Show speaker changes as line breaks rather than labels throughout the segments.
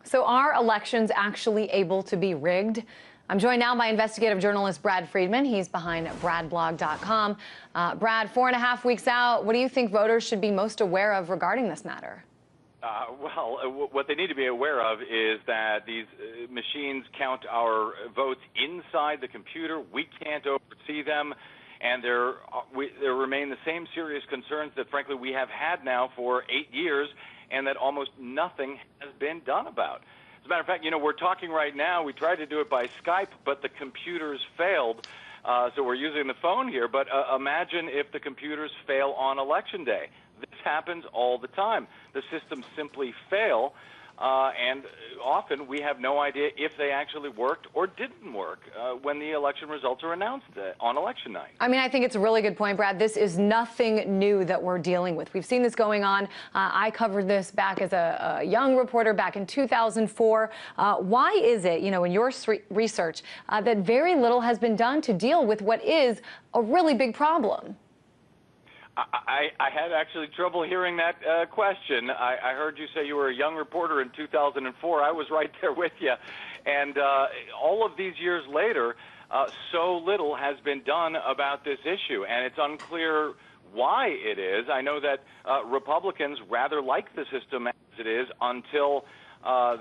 So are elections actually able to be rigged? I'm joined now by investigative journalist Brad Friedman. He's behind bradblog.com. Brad, 4.5 weeks out, what do you think voters should be most aware of regarding this matter?
What they need to be aware of is that these machines count our votes inside the computer. We can't oversee them, and there remain the same serious concerns that, frankly, we have had now for 8 years, and that almost nothing has been done about. As a matter of fact, we're talking right now. We tried to do it by Skype, but the computers failed. So we're using the phone here, but imagine if the computers fail on Election Day. This happens all the time. The systems simply fail, and often we have no idea if they actually worked or didn't work when the election results are announced on election night.
I mean, I think it's a really good point, Brad. This is nothing new that we're dealing with. We've seen this going on. I covered this back as a young reporter back in 2004. Why is it, in your research, that very little has been done to deal with what is a really big problem?
I had actually trouble hearing that question. I heard you say you were a young reporter in 2004. I was right there with you. And all of these years later, so little has been done about this issue, and it's unclear why it is. I know that Republicans rather like the system as it is until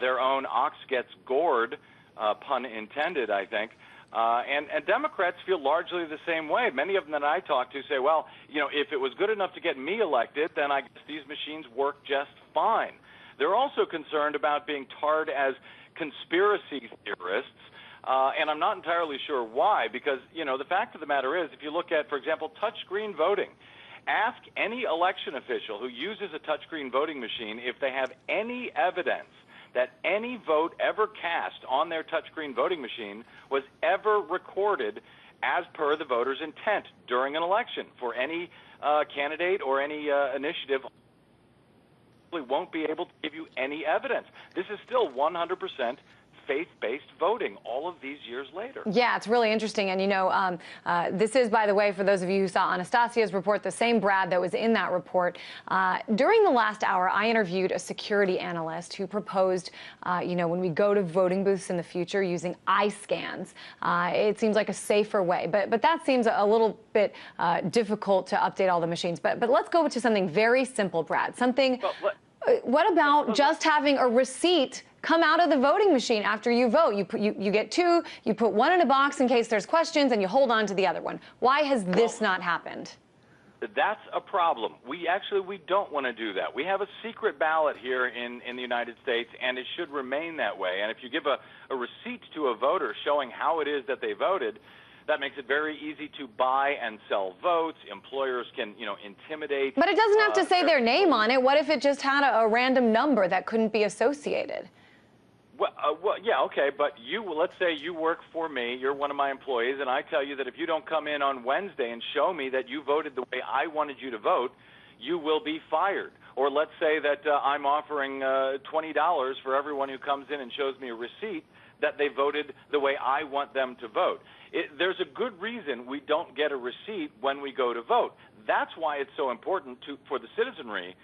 their own ox gets gored, pun intended, I think. And Democrats feel largely the same way. Many of them that I talk to say, well, if it was good enough to get me elected, then I guess these machines work just fine. They're also concerned about being tarred as conspiracy theorists, and I'm not entirely sure why, because, the fact of the matter is, if you look at, for example, touchscreen voting, ask any election official who uses a touchscreen voting machine if they have any evidence that any vote ever cast on their touchscreen voting machine was ever recorded as per the voter's intent during an election for any candidate or any initiative. We won't be able to give you any evidence. This is still 100% faith-based voting all of these years later.
Yeah, it's really interesting. And, this is, by the way, for those of you who saw Anastasia's report, the same Brad that was in that report. During the last hour, I interviewed a security analyst who proposed, when we go to voting booths in the future using eye scans, it seems like a safer way. But that seems a little bit difficult to update all the machines. But let's go to something very simple, Brad. What about just having a receipt come out of the voting machine after you vote? You get two, you put one in a box in case there's questions, and you hold on to the other one. Why has this not happened?
That's a problem. We don't want to do that. We have a secret ballot here in the United States, and it should remain that way. And if you give a receipt to a voter showing how it is that they voted, that makes it very easy to buy and sell votes. Employers can, intimidate.
But it doesn't have to say their name on it. What if it just had a random number that couldn't be associated?
Well, yeah, okay, but let's say you work for me, you're one of my employees, and I tell you that if you don't come in on Wednesday and show me that you voted the way I wanted you to vote, you will be fired. Or let's say that I'm offering $20 for everyone who comes in and shows me a receipt that they voted the way I want them to vote. There's a good reason we don't get a receipt when we go to vote. That's why it's so important for the citizenry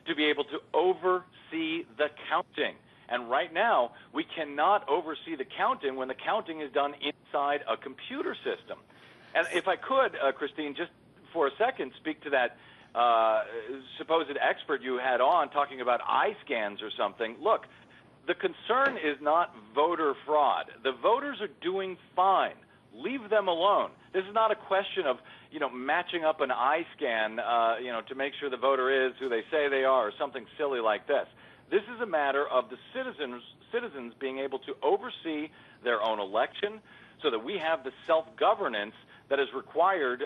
to be able to oversee the counting. And right now, we cannot oversee the counting when the counting is done inside a computer system. And if I could, Christine, just for a second, speak to that supposed expert you had on talking about eye scans or something. Look, the concern is not voter fraud. The voters are doing fine. Leave them alone. This is not a question of, matching up an eye scan, to make sure the voter is who they say they are or something silly like this. This is a matter of the citizens being able to oversee their own election so that we have the self-governance that is required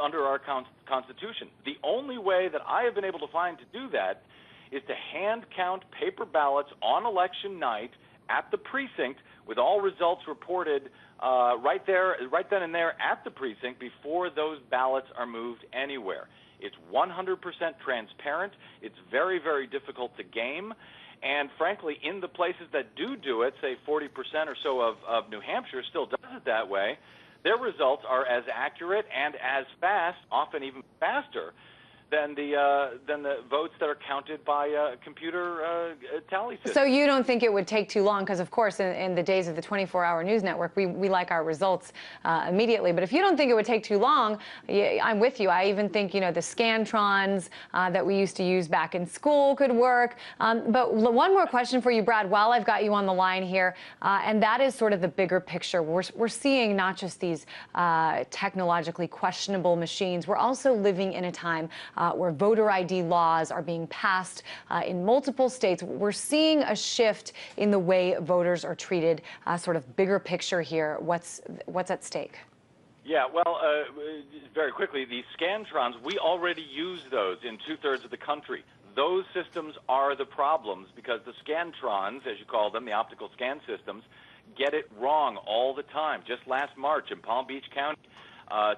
under our Constitution. The only way that I have been able to find to do that is to hand count paper ballots on election night at the precinct with all results reported right then and there at the precinct before those ballots are moved anywhere. It's 100% transparent. It's very, very difficult to game. And frankly, in the places that do it, say 40% or so of New Hampshire still does it that way, their results are as accurate and as fast, often even faster, than the votes that are counted by computer tally systems.
So you don't think it would take too long? Because, of course, in the days of the 24-hour news network, we like our results immediately. But if you don't think it would take too long, I'm with you. I even think, the Scantrons that we used to use back in school could work. But one more question for you, Brad, while I've got you on the line here, and that is sort of the bigger picture. We're seeing not just these technologically questionable machines. We're also living in a time where voter ID laws are being passed in multiple states. We're seeing a shift in the way voters are treated, sort of bigger picture here. What's at stake?
Yeah, well, very quickly, the Scantrons, we already use those in 2/3 of the country. Those systems are the problems because the Scantrons, as you call them, the optical scan systems, get it wrong all the time. Just last March in Palm Beach County,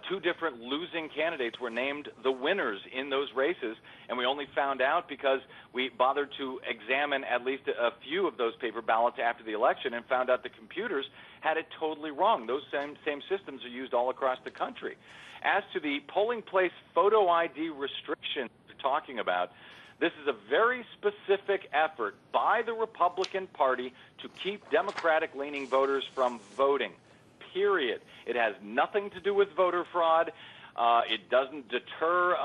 2 different losing candidates were named the winners in those races, and we only found out because we bothered to examine at least a few of those paper ballots after the election and found out the computers had it totally wrong. Those same systems are used all across the country. As to the polling place photo ID restrictions we're talking about, this is a very specific effort by the Republican Party to keep Democratic-leaning voters from voting. Period. It has nothing to do with voter fraud. It doesn't deter.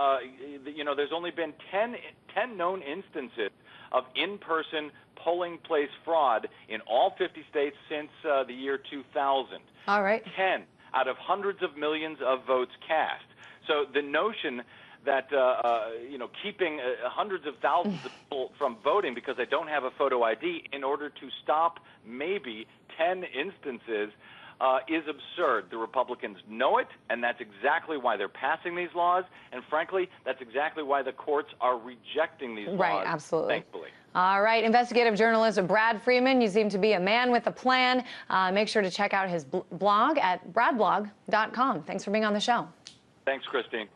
There's only been 10 known instances of in-person polling place fraud in all 50 states since the year 2000.
All right.
10 out of hundreds of millions of votes cast. So the notion that keeping hundreds of thousands of people from voting because they don't have a photo ID in order to stop maybe 10 instances is absurd. The Republicans know it, and that's exactly why they're passing these laws. And frankly, that's exactly why the courts are rejecting these laws.
Right, absolutely.
Thankfully.
All right, investigative journalist Brad Freeman, you seem to be a man with a plan. Make sure to check out his blog at bradblog.com. Thanks for being on the show.
Thanks, Christine.